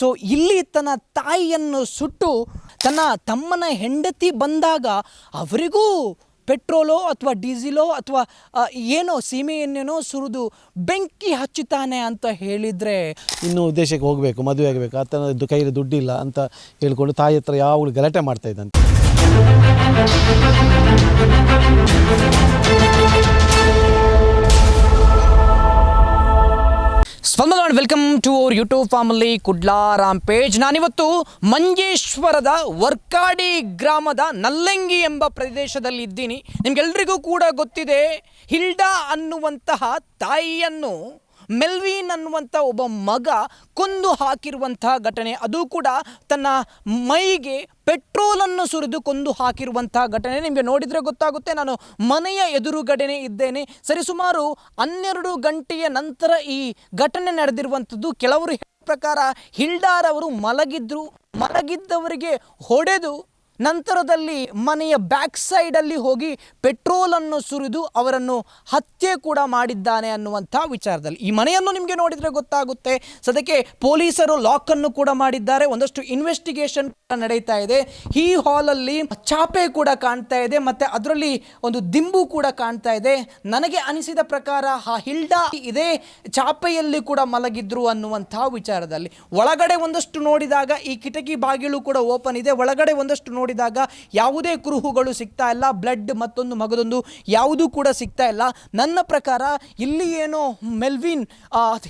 So ಇಲ್ಲಿ ತನ್ನ ತಾಯಿಯನ್ನು ಸುಟ್ಟು ತನ್ನ ತಮ್ಮನ ಹೆಂಡತಿ ಬಂದಾಗ ಅವರಿಗೂ ಪೆಟ್ರೋಲೋ ಅಥವಾ ಡೀಸೆಲೋ ಅಥವಾ ಏನೋ ಸೀಮೆ ಎಣ್ಣೆನೋ ಸುರಿದು ಬೆಂಕಿ ಹಚ್ಚುತ್ತಾನೆ ಅಂತ ಹೇಳಿದರೆ ಇನ್ನೂ ದೇಶಕ್ಕೆ ಹೋಗಬೇಕು, ಮದುವೆ ಆಗಬೇಕು, ಆತನ ಕೈಯಲ್ಲಿ ದುಡ್ಡಿಲ್ಲ ಅಂತ ಹೇಳ್ಕೊಂಡು ತಾಯಿ ಹತ್ರ ಯಾವಾಗಲೂ ಗಲಾಟೆ ಮಾಡ್ತಾ ಇದ್ದಂತೆ. Spandana welcome to our YouTube family Kudlaram page. ನಾನಿವತ್ತು ಮಂಜೇಶ್ವರದ ವರ್ಕಾಡಿ ಗ್ರಾಮದ ನಲ್ಲಂಗಿ ಎಂಬ ಪ್ರದೇಶದಲ್ಲಿ ಇದ್ದೀನಿ. ನಿಮ್ಗೆಲ್ರಿಗೂ ಕೂಡ ಗೊತ್ತಿದೆ, ಹಿಲ್ಡಾ ಅನ್ನುವಂತಹ ತಾಯಿಯನ್ನು ಮೆಲ್ವಿನ್ ಅನ್ನುವಂಥ ಒಬ್ಬ ಮಗ ಕೊಂದು ಹಾಕಿರುವಂತಹ ಘಟನೆ, ಅದು ಕೂಡ ತನ್ನ ಮೈಗೆ ಪೆಟ್ರೋಲನ್ನು ಸುರಿದು ಕೊಂದು ಹಾಕಿರುವಂತಹ ಘಟನೆ ನಿಮಗೆ ನೋಡಿದರೆ ಗೊತ್ತಾಗುತ್ತೆ. ನಾನು ಮನೆಯ ಎದುರುಗಡೆನೇ ಇದ್ದೇನೆ. ಸರಿಸುಮಾರು 12 ಗಂಟೆಯ ನಂತರ ಈ ಘಟನೆ ನಡೆದಿರುವಂಥದ್ದು. ಕೆಲವರು ಹೇಳಿದ ಪ್ರಕಾರ ಹಿಲ್ಡಾರವರು ಮಲಗಿದ್ದವರಿಗೆ ಹೊಡೆದು ನಂತರದಲ್ಲಿ ಮನೆಯ ಬ್ಯಾಕ್ ಸೈಡಲ್ಲಿ ಹೋಗಿ ಪೆಟ್ರೋಲನ್ನು ಸುರಿದು ಅವರನ್ನು ಹತ್ಯೆ ಕೂಡ ಮಾಡಿದ್ದಾನೆ ಅನ್ನುವಂಥ ವಿಚಾರದಲ್ಲಿ. ಈ ಮನೆಯನ್ನು ನಿಮಗೆ ನೋಡಿದರೆ ಗೊತ್ತಾಗುತ್ತೆ. ಸದ್ಯಕ್ಕೆ ಪೊಲೀಸರು ಲಾಕನ್ನು ಕೂಡ ಮಾಡಿದ್ದಾರೆ. ಒಂದಷ್ಟು ಇನ್ವೆಸ್ಟಿಗೇಷನ್ ಕೂಡ ನಡೀತಾ ಇದೆ. ಈ ಹಾಲಲ್ಲಿ ಚಾಪೆ ಕೂಡ ಕಾಣ್ತಾ ಇದೆ, ಮತ್ತು ಅದರಲ್ಲಿ ಒಂದು ದಿಂಬು ಕೂಡ ಕಾಣ್ತಾ ಇದೆ. ನನಗೆ ಅನಿಸಿದ ಪ್ರಕಾರ ಆ ಹಿಲ್ಡಾ ಇದೇ ಚಾಪೆಯಲ್ಲಿ ಕೂಡ ಮಲಗಿದ್ರು ಅನ್ನುವಂಥ ವಿಚಾರದಲ್ಲಿ. ಒಳಗಡೆ ಒಂದಷ್ಟು ನೋಡಿದಾಗ ಈ ಕಿಟಕಿ ಬಾಗಿಲು ಕೂಡ ಓಪನ್ ಇದೆ. ಒಳಗಡೆ ಒಂದಷ್ಟು ನೋಡಿದಾಗ ಯಾವುದೇ ಕುರುಹುಗಳು ಸಿಗ್ತಾ ಇಲ್ಲ, ಬ್ಲಡ್ ಮತ್ತೊಂದು ಮಗದೊಂದು ಯಾವುದೂ ಕೂಡ ಸಿಗ್ತಾ ಇಲ್ಲ. ನನ್ನ ಪ್ರಕಾರ ಇಲ್ಲಿ ಏನೋ ಮೆಲ್ವಿನ್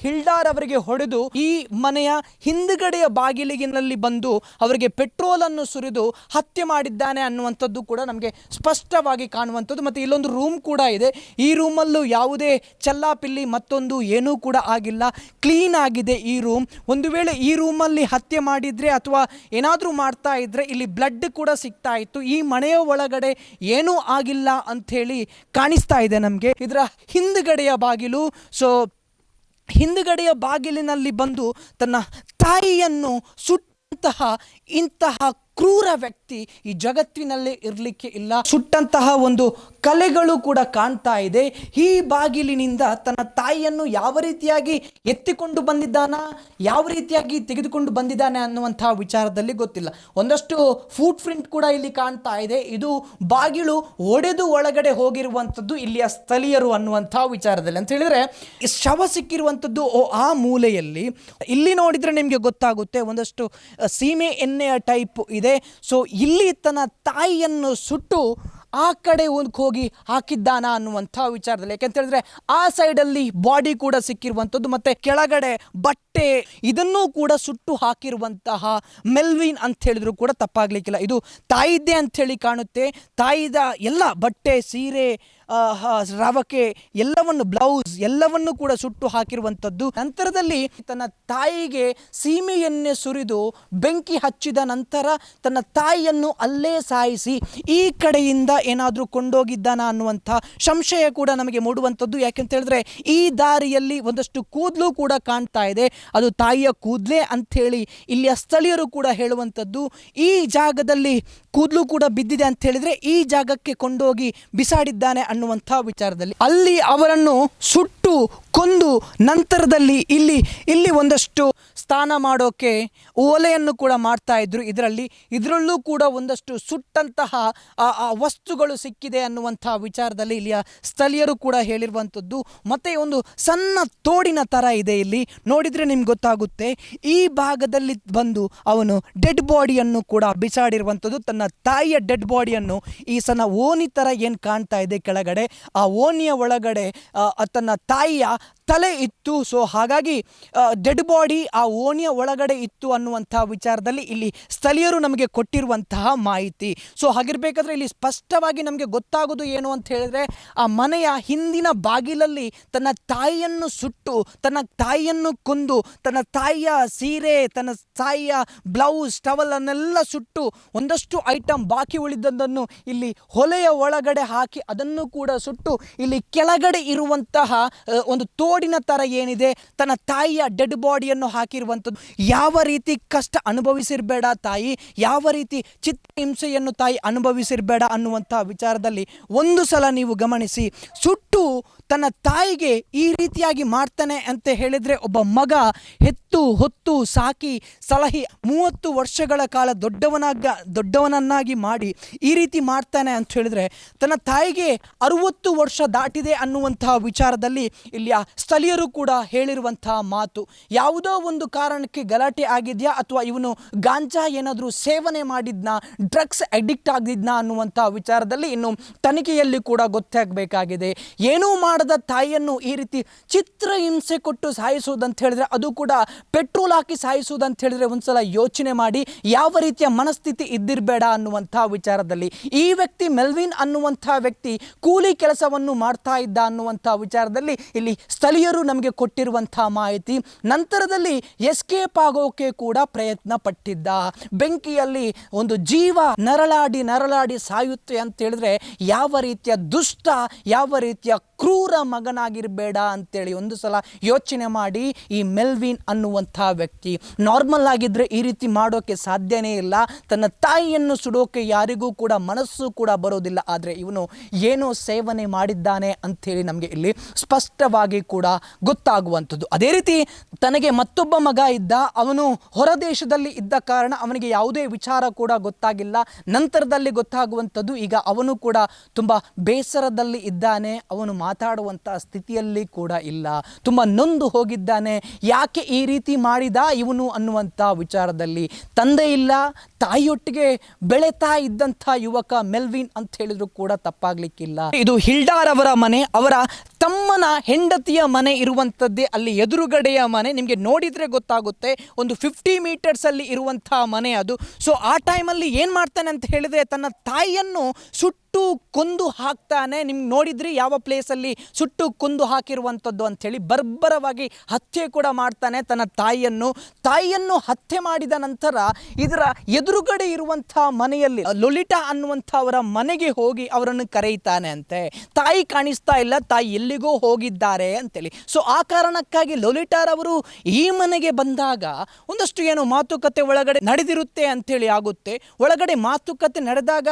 ಹಿಲ್ಡಾರ್ ಅವರಿಗೆ ಹೊಡೆದು ಈ ಮನೆಯ ಹಿಂದುಗಡೆಯ ಬಾಗಿಲಿನಲ್ಲಿ ಬಂದು ಅವರಿಗೆ ಪೆಟ್ರೋಲ್ ಅನ್ನು ಸುರಿದು ಹತ್ಯೆ ಮಾಡಿದ್ದಾನೆ ಅನ್ನುವಂಥದ್ದು ಕೂಡ ನಮಗೆ ಸ್ಪಷ್ಟವಾಗಿ ಕಾಣುವಂಥದ್ದು. ಮತ್ತು ಇಲ್ಲೊಂದು ರೂಮ್ ಕೂಡ ಇದೆ. ಈ ರೂಮಲ್ಲೂ ಯಾವುದೇ ಚಲ್ಲಾಪಿಲ್ಲಿ ಮತ್ತೊಂದು ಏನೂ ಕೂಡ ಆಗಿಲ್ಲ, ಕ್ಲೀನ್ ಆಗಿದೆ ಈ ರೂಮ್. ಒಂದು ವೇಳೆ ಈ ರೂಮಲ್ಲಿ ಹತ್ಯೆ ಮಾಡಿದರೆ ಅಥವಾ ಏನಾದರೂ ಮಾಡ್ತಾ ಇದ್ರೆ ಇಲ್ಲಿ ಬ್ಲಡ್ ಕೂಡ ಸಿಗ್ತಾ ಇತ್ತು. ಈ ಮನೆಯ ಒಳಗಡೆ ಏನೂ ಆಗಿಲ್ಲ ಅಂಥೇಳಿ ಕಾಣಿಸ್ತಾ ಇದೆ ನಮಗೆ. ಇದರ ಹಿಂದುಗಡೆಯ ಬಾಗಿಲು. ಸೊ ಹಿಂದುಗಡೆಯ ಬಾಗಿಲಿನಲ್ಲಿ ಬಂದು ತನ್ನ ತಾಯಿಯನ್ನು ಇಂತಹ ಕ್ರೂರ ವ್ಯಕ್ತಿ ಈ ಜಗತ್ತಿನಲ್ಲೇ ಇರಲಿಕ್ಕೆ ಇಲ್ಲ. ಸುಟ್ಟಂತಹ ಒಂದು ಕಲೆಗಳು ಕೂಡ ಕಾಣ್ತಾ ಇದೆ. ಈ ಬಾಗಿಲಿನಿಂದ ತನ್ನ ತಾಯಿಯನ್ನು ಯಾವ ರೀತಿಯಾಗಿ ಎತ್ತಿಕೊಂಡು ಬಂದಿದ್ದಾನ, ಯಾವ ರೀತಿಯಾಗಿ ತೆಗೆದುಕೊಂಡು ಬಂದಿದ್ದಾನೆ ಅನ್ನುವಂತಹ ವಿಚಾರದಲ್ಲಿ ಗೊತ್ತಿಲ್ಲ. ಒಂದಷ್ಟು ಫುಟ್ ಪ್ರಿಂಟ್ ಕೂಡ ಇಲ್ಲಿ ಕಾಣ್ತಾ ಇದೆ. ಇದು ಬಾಗಿಲು ಒಡೆದು ಒಳಗಡೆ ಹೋಗಿರುವಂಥದ್ದು ಇಲ್ಲಿಯ ಸ್ಥಳೀಯರು ಅನ್ನುವಂಥ ವಿಚಾರದಲ್ಲಿ. ಅಂತ ಹೇಳಿದರೆ ಶವ ಸಿಕ್ಕಿರುವಂಥದ್ದು ಆ ಮೂಲೆಯಲ್ಲಿ. ಇಲ್ಲಿ ನೋಡಿದರೆ ನಿಮಗೆ ಗೊತ್ತಾಗುತ್ತೆ ಒಂದಷ್ಟು ಸೀಮೆ ಎಣ್ಣೆಯ ಟೈಪ್ ಇದೆ. ಸೊ ಇಲ್ಲಿ ತನ್ನ ತಾಯಿಯನ್ನು ಸುಟ್ಟು ಆ ಕಡೆ ಹೋಗಿ ಹಾಕಿದ್ದಾನ ಅನ್ನುವಂಥ ವಿಚಾರದಲ್ಲಿ. ಯಾಕೆಂತ ಹೇಳಿದ್ರೆ ಆ ಸೈಡಲ್ಲಿ ಬಾಡಿ ಕೂಡ ಸಿಕ್ಕಿರುವಂಥದ್ದು, ಮತ್ತು ಕೆಳಗಡೆ ಬಟ್ಟೆ ಇದನ್ನೂ ಕೂಡ ಸುಟ್ಟು ಹಾಕಿರುವಂತಹ ಮೆಲ್ವಿನ್ ಅಂತ ಹೇಳಿದ್ರು ಕೂಡ ತಪ್ಪಾಗಲಿಕ್ಕಿಲ್ಲ. ಇದು ತಾಯಿದ್ದೇ ಅಂಥೇಳಿ ಕಾಣುತ್ತೆ. ತಾಯಿದ ಎಲ್ಲ ಬಟ್ಟೆ, ಸೀರೆ, ರವಕೆ ಎಲ್ಲವನ್ನು, ಬ್ಲೌಸ್ ಎಲ್ಲವನ್ನು ಕೂಡ ಸುಟ್ಟು ಹಾಕಿರುವಂಥದ್ದು. ನಂತರದಲ್ಲಿ ತನ್ನ ತಾಯಿಗೆ ಸೀಮೆ ಎಣ್ಣೆ ಸುರಿದು ಬೆಂಕಿ ಹಚ್ಚಿದ ನಂತರ ತನ್ನ ತಾಯಿಯನ್ನು ಅಲ್ಲೇ ಸಾಯಿಸಿ ಈ ಕಡೆಯಿಂದ ಏನಾದರೂ ಕೊಂಡೋಗಿದ್ದಾನ ಅನ್ನುವಂಥ ಸಂಶಯ ಕೂಡ ನಮಗೆ ಮೂಡುವಂಥದ್ದು. ಯಾಕೆಂತ ಹೇಳಿದ್ರೆ ಈ ದಾರಿಯಲ್ಲಿ ಒಂದಷ್ಟು ಕೂದಲು ಕೂಡ ಕಾಣ್ತಾ ಇದೆ. ಅದು ತಾಯಿಯ ಕೂದಲೇ ಅಂಥೇಳಿ ಇಲ್ಲಿಯ ಸ್ಥಳೀಯರು ಕೂಡ ಹೇಳುವಂಥದ್ದು. ಈ ಜಾಗದಲ್ಲಿ ಕೂದಲು ಕೂಡ ಬಿದ್ದಿದೆ ಅಂತ ಹೇಳಿದ್ರೆ ಈ ಜಾಗಕ್ಕೆ ಕೊಂಡೋಗಿ ಬಿಸಾಡಿದ್ದಾನೆ ಅನ್ನುವಂಥ ವಿಚಾರದಲ್ಲಿ ಅಲ್ಲಿ ಅವರನ್ನು ಸುಟ್ಟು ಕೊಂದು ನಂತರದಲ್ಲಿ ಇಲ್ಲಿ ಒಂದಷ್ಟು ಸ್ನಾನ ಮಾಡೋಕೆ ಒಲೆಯನ್ನು ಕೂಡ ಮಾಡ್ತಾ ಇದ್ರು. ಇದರಲ್ಲೂ ಕೂಡ ಒಂದಷ್ಟು ಸುಟ್ಟಂತಹ ವಸ್ತುಗಳು ಸಿಕ್ಕಿದೆ ಅನ್ನುವಂಥ ವಿಚಾರದಲ್ಲಿ ಇಲ್ಲಿಯ ಸ್ಥಳೀಯರು ಕೂಡ ಹೇಳಿರುವಂಥದ್ದು. ಮತ್ತು ಒಂದು ಸಣ್ಣ ತೋಡಿನ ಥರ ಇದೆ. ಇಲ್ಲಿ ನೋಡಿದರೆ ನಿಮ್ಗೆ ಗೊತ್ತಾಗುತ್ತೆ ಈ ಭಾಗದಲ್ಲಿ ಬಂದು ಅವನು ಡೆಡ್ ಬಾಡಿಯನ್ನು ಕೂಡ ಬಿಸಾಡಿರುವಂಥದ್ದು. ತನ್ನ ತಾಯಿಯ ಡೆಡ್ ಬಾಡಿಯನ್ನು ಈ ಸಣ್ಣ ಓಣಿ ಥರ ಏನು ಕಾಣ್ತಾ ಇದೆ ಕೆಳಗಡೆ, ಆ ಓಣಿಯ ಒಳಗಡೆ ತನ್ನ ತಾಯಿಯ ತಲೆ ಇತ್ತು. ಸೊ ಹಾಗಾಗಿ ಡೆಡ್ ಬಾಡಿ ಆ ಓಣಿಯ ಒಳಗಡೆ ಇತ್ತು ಅನ್ನುವಂಥ ವಿಚಾರದಲ್ಲಿ ಇಲ್ಲಿ ಸ್ಥಳೀಯರು ನಮಗೆ ಕೊಟ್ಟಿರುವಂತಹ ಮಾಹಿತಿ. ಸೊ ಹಾಗಿರಬೇಕಾದ್ರೆ ಇಲ್ಲಿ ಸ್ಪಷ್ಟವಾಗಿ ನಮಗೆ ಗೊತ್ತಾಗೋದು ಏನು ಅಂತ ಹೇಳಿದ್ರೆ, ಆ ಮನೆಯ ಹಿಂದಿನ ಬಾಗಿಲಲ್ಲಿ ತನ್ನ ತಾಯಿಯನ್ನು ಸುಟ್ಟು, ತನ್ನ ತಾಯಿಯನ್ನು ಕೊಂದು, ತನ್ನ ತಾಯಿಯ ಸೀರೆ, ತನ್ನ ತಾಯಿಯ ಬ್ಲೌಸ್, ಟವಲನ್ನೆಲ್ಲ ಸುಟ್ಟು ಒಂದಷ್ಟು ಐಟಮ್ ಬಾಕಿ ಉಳಿದದ್ದನ್ನು ಇಲ್ಲಿ ಹೊಲೆಯ ಒಳಗಡೆ ಹಾಕಿ ಅದನ್ನು ಕೂಡ ಸುಟ್ಟು ಇಲ್ಲಿ ಕೆಳಗಡೆ ಇರುವಂತಹ ಒಂದು ತೋಡಿ ಬೋರ್ಡಿನ ಥರ ಏನಿದೆ ತನ್ನ ತಾಯಿಯ ಡೆಡ್ ಬಾಡಿಯನ್ನು ಹಾಕಿರುವಂಥದ್ದು. ಯಾವ ರೀತಿ ಕಷ್ಟ ಅನುಭವಿಸಿರಬೇಡ ತಾಯಿ, ಯಾವ ರೀತಿ ಚಿತ್ರಹಿಂಸೆಯನ್ನು ತಾಯಿ ಅನುಭವಿಸಿರಬೇಡ ಅನ್ನುವಂಥ ವಿಚಾರದಲ್ಲಿ ಒಂದು ಸಲ ನೀವು ಗಮನಿಸಿ. ಸುಟ್ಟು ತನ್ನ ತಾಯಿಗೆ ಈ ರೀತಿಯಾಗಿ ಮಾಡ್ತಾನೆ ಅಂತ ಹೇಳಿದರೆ, ಒಬ್ಬ ಮಗ ಹೆತ್ತು ಹೊತ್ತು ಸಾಕಿ ಸಲಹಿ 30 ವರ್ಷಗಳ ಕಾಲ ದೊಡ್ಡವನನ್ನಾಗಿ ಮಾಡಿ ಈ ರೀತಿ ಮಾಡ್ತಾನೆ ಅಂತ ಹೇಳಿದ್ರೆ, ತನ್ನ ತಾಯಿಗೆ 60 ವರ್ಷ ದಾಟಿದೆ ಅನ್ನುವಂತಹ ವಿಚಾರದಲ್ಲಿ ಇಲ್ಲಿಯ ಸ್ಥಳೀಯರು ಕೂಡ ಹೇಳಿರುವಂತಹ ಮಾತು. ಯಾವುದೋ ಒಂದು ಕಾರಣಕ್ಕೆ ಗಲಾಟೆ ಆಗಿದೆಯಾ ಅಥವಾ ಇವನು ಗಾಂಜಾ ಏನಾದರೂ ಸೇವನೆ ಮಾಡಿದ್ನಾ, ಡ್ರಗ್ಸ್ ಅಡಿಕ್ಟ್ ಆಗಿದ್ನಾ ಅನ್ನುವಂಥ ವಿಚಾರದಲ್ಲಿ ಇನ್ನು ತನಿಖೆಯಲ್ಲಿ ಕೂಡ ಗೊತ್ತಾಗಬೇಕಾಗಿದೆ. ಏನೂ ಮಾಡದ ತಾಯಿಯನ್ನು ಈ ರೀತಿ ಚಿತ್ರಹಿಂಸೆ ಕೊಟ್ಟು ಸಾಯಿಸುವುದಂತ ಹೇಳಿದ್ರೆ, ಅದು ಕೂಡ ಪೆಟ್ರೋಲ್ ಹಾಕಿ ಸಾಯಿಸುವುದಂತ ಹೇಳಿದ್ರೆ ಒಂದ್ಸಲ ಯೋಚನೆ ಮಾಡಿ ಯಾವ ರೀತಿಯ ಮನಸ್ಥಿತಿ ಇದ್ದಿರಬೇಡ ಅನ್ನುವಂಥ ವಿಚಾರದಲ್ಲಿ. ಈ ವ್ಯಕ್ತಿ ಮೆಲ್ವಿನ್ ಅನ್ನುವಂಥ ವ್ಯಕ್ತಿ ಕೂಲಿ ಕೆಲಸವನ್ನು ಮಾಡ್ತಾ ಇದ್ದ ಅನ್ನುವಂಥ ವಿಚಾರದಲ್ಲಿ ಇಲ್ಲಿ ಸ್ಥಳೀಯರು ನಮಗೆ ಕೊಟ್ಟಿರುವಂಥ ಮಾಹಿತಿ. ನಂತರದಲ್ಲಿ ಎಸ್ಕೇಪ್ ಆಗೋಕೆ ಕೂಡ ಪ್ರಯತ್ನ ಪಟ್ಟಿದ್ದ. ಬೆಂಕಿಯಲ್ಲಿ ಒಂದು ಜೀವ ನರಳಾಡಿ ಸಾಯುತ್ತೆ ಅಂತ ಹೇಳಿದ್ರೆ ಯಾವ ರೀತಿಯ ದುಷ್ಟ, ಯಾವ ರೀತಿಯ ಕ್ರೂರ ಮಗನಾಗಿರಬೇಡ ಅಂತೇಳಿ ಒಂದು ಸಲ ಯೋಚನೆ ಮಾಡಿ. ಈ ಮೆಲ್ವಿನ್ ಅನ್ನುವಂಥ ವ್ಯಕ್ತಿ ನಾರ್ಮಲ್ ಆಗಿದ್ದರೆ ಈ ರೀತಿ ಮಾಡೋಕ್ಕೆ ಸಾಧ್ಯನೇ ಇಲ್ಲ. ತನ್ನ ತಾಯಿಯನ್ನು ಸುಡೋಕೆ ಯಾರಿಗೂ ಕೂಡ ಮನಸ್ಸು ಕೂಡ ಬರೋದಿಲ್ಲ. ಆದರೆ ಇವನು ಏನೋ ಸೇವನೆ ಮಾಡಿದ್ದಾನೆ ಅಂಥೇಳಿ ನಮಗೆ ಇಲ್ಲಿ ಸ್ಪಷ್ಟವಾಗಿ ಕೂಡ ಗೊತ್ತಾಗುವಂಥದ್ದು. ಅದೇ ರೀತಿ ತನಗೆ ಮತ್ತೊಬ್ಬ ಮಗ ಇದ್ದ, ಅವನು ಹೊರದೇಶದಲ್ಲಿ ಇದ್ದ ಕಾರಣ ಅವನಿಗೆ ಯಾವುದೇ ವಿಚಾರ ಕೂಡ ಗೊತ್ತಾಗಿಲ್ಲ. ನಂತರದಲ್ಲಿ ಗೊತ್ತಾಗುವಂಥದ್ದು ಈಗ ಅವನು ಕೂಡ ತುಂಬ ಬೇಸರದಲ್ಲಿ ಇದ್ದಾನೆ, ಅವನು ಮಾತಾಡುವಂಥ ಸ್ಥಿತಿಯಲ್ಲಿ ಕೂಡ ಇಲ್ಲ, ತುಂಬ ನೊಂದು ಹೋಗಿದ್ದಾನೆ. ಯಾಕೆ ಈ ರೀತಿ ಮಾಡಿದ ಇವನು ಅನ್ನುವಂಥ ವಿಚಾರದಲ್ಲಿ ತಂದೆ ಇಲ್ಲ, ತಾಯಿಯೊಟ್ಟಿಗೆ ಬೆಳೆತಾ ಇದ್ದಂಥ ಯುವಕ ಮೆಲ್ವಿನ್ ಅಂತ ಹೇಳಿದ್ರು ಕೂಡ ತಪ್ಪಾಗ್ಲಿಕ್ಕಿಲ್ಲ. ಇದು ಹಿಲ್ಡಾರ್ ಅವರ ಮನೆ, ಅವರ ತಮ್ಮನ ಹೆಂಡತಿಯ ಮನೆ ಇರುವಂಥದ್ದೇ ಅಲ್ಲಿ ಎದುರುಗಡೆಯ ಮನೆ. ನಿಮಗೆ ನೋಡಿದರೆ ಗೊತ್ತಾಗುತ್ತೆ, ಒಂದು 50 ಮೀಟರ್ಸ್ ಅಲ್ಲಿ ಇರುವಂಥ ಮನೆ ಅದು. ಸೊ ಆ ಟೈಮಲ್ಲಿ ಏನು ಮಾಡ್ತಾನೆ ಅಂತ ಹೇಳಿದ್ರೆ, ತನ್ನ ತಾಯಿಯನ್ನು ಸುಟ್ಟು ಕೊಂದು ಹಾಕ್ತಾನೆ. ನಿಮ್ಗೆ ನೋಡಿದ್ರಿ ಯಾವ ಪ್ಲೇಸಲ್ಲಿ ಸುಟ್ಟು ಕೊಂದು ಹಾಕಿರುವಂಥದ್ದು ಅಂಥೇಳಿ. ಬರ್ಬರವಾಗಿ ಹತ್ಯೆ ಕೂಡ ಮಾಡ್ತಾನೆ ತನ್ನ ತಾಯಿಯನ್ನು ಹತ್ಯೆ ಮಾಡಿದ ನಂತರ ಇದರ ಎದುರುಗಡೆ ಇರುವಂಥ ಮನೆಯಲ್ಲಿ ಲೊಲಿಟಾ ಅನ್ನುವಂಥ ಅವರ ಮನೆಗೆ ಹೋಗಿ ಅವರನ್ನು ಕರೆಯುತ್ತಾನೆ ಅಂತೆ. ತಾಯಿ ಕಾಣಿಸ್ತಾ ಇಲ್ಲ, ತಾಯಿ ಎಲ್ಲಿಗೋ ಹೋಗಿದ್ದಾರೆ ಅಂತೇಳಿ. ಸೊ ಆ ಕಾರಣಕ್ಕಾಗಿ ಲೊಲಿಟಾರವರು ಈ ಮನೆಗೆ ಬಂದಾಗ ಒಂದಷ್ಟು ಏನು ಮಾತುಕತೆ ಒಳಗಡೆ ನಡೆದಿರುತ್ತೆ ಅಂಥೇಳಿ ಆಗುತ್ತೆ. ಒಳಗಡೆ ಮಾತುಕತೆ ನಡೆದಾಗ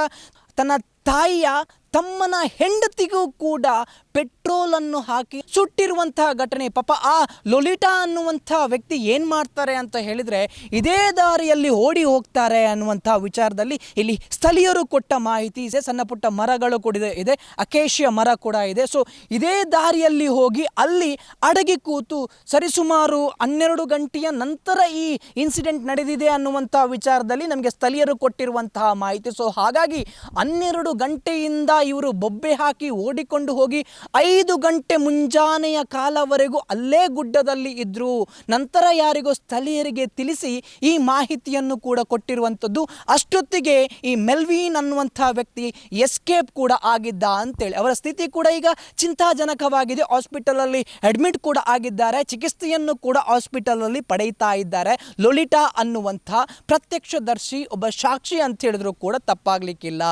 ತನ್ನ ತಾಯಿಯ ತಮ್ಮನ ಹೆಂಡತಿಗೂ ಕೂಡ ಪೆಟ್ರೋಲನ್ನು ಹಾಕಿ ಸುಟ್ಟಿರುವಂತಹ ಘಟನೆ. ಪಾಪ ಆ ಲೊಲಿಟಾ ಅನ್ನುವಂಥ ವ್ಯಕ್ತಿ ಏನು ಮಾಡ್ತಾರೆ ಅಂತ ಹೇಳಿದರೆ, ಇದೇ ದಾರಿಯಲ್ಲಿ ಓಡಿ ಹೋಗ್ತಾರೆ ಅನ್ನುವಂಥ ವಿಚಾರದಲ್ಲಿ ಇಲ್ಲಿ ಸ್ಥಳೀಯರು ಕೊಟ್ಟ ಮಾಹಿತಿ ಇದೆ. ಸಣ್ಣ ಪುಟ್ಟ ಮರಗಳು ಕೂಡ ಇದೆ, ಅಕೇಶಿಯ ಮರ ಕೂಡ ಇದೆ. ಸೊ ಇದೇ ದಾರಿಯಲ್ಲಿ ಹೋಗಿ ಅಲ್ಲಿ ಅಡಗಿ ಕೂತು ಸರಿಸುಮಾರು 12 ಗಂಟೆಯ ನಂತರ ಈ ಇನ್ಸಿಡೆಂಟ್ ನಡೆದಿದೆ ಅನ್ನುವಂಥ ವಿಚಾರದಲ್ಲಿ ನಮಗೆ ಸ್ಥಳೀಯರು ಕೊಟ್ಟಿರುವಂತಹ ಮಾಹಿತಿ. ಸೊ ಹಾಗಾಗಿ 12 ಗಂಟೆಯಿಂದ ಇವರು ಬೊಬ್ಬೆ ಹಾಕಿ ಓಡಿಕೊಂಡು ಹೋಗಿ 5 ಗಂಟೆ ಮುಂಜಾನೆಯ ಕಾಲವರೆಗೂ ಅಲ್ಲೇ ಗುಡ್ಡದಲ್ಲಿ ಇದ್ದರು. ನಂತರ ಯಾರಿಗೋ ಸ್ಥಳೀಯರಿಗೆ ತಿಳಿಸಿ ಈ ಮಾಹಿತಿಯನ್ನು ಕೂಡ ಕೊಟ್ಟಿರುವಂಥದ್ದು. ಅಷ್ಟೊತ್ತಿಗೆ ಈ ಮೆಲ್ವಿನ್ ಅನ್ನುವಂಥ ವ್ಯಕ್ತಿ ಎಸ್ಕೇಪ್ ಕೂಡ ಆಗಿದ್ದ ಅಂತೇಳಿ. ಅವರ ಸ್ಥಿತಿ ಕೂಡ ಈಗ ಚಿಂತಾಜನಕವಾಗಿದೆ. ಹಾಸ್ಪಿಟಲಲ್ಲಿ ಅಡ್ಮಿಟ್ ಕೂಡ ಆಗಿದ್ದಾರೆ, ಚಿಕಿತ್ಸೆಯನ್ನು ಕೂಡ ಹಾಸ್ಪಿಟಲಲ್ಲಿ ಪಡೆಯುತ್ತಾ ಇದ್ದಾರೆ. ಲೊಲಿಟಾ ಅನ್ನುವಂಥ ಪ್ರತ್ಯಕ್ಷದರ್ಶಿ, ಒಬ್ಬ ಸಾಕ್ಷಿ ಅಂತ ಹೇಳಿದ್ರು ಕೂಡ ತಪ್ಪಾಗ್ಲಿಕ್ಕಿಲ್ಲ.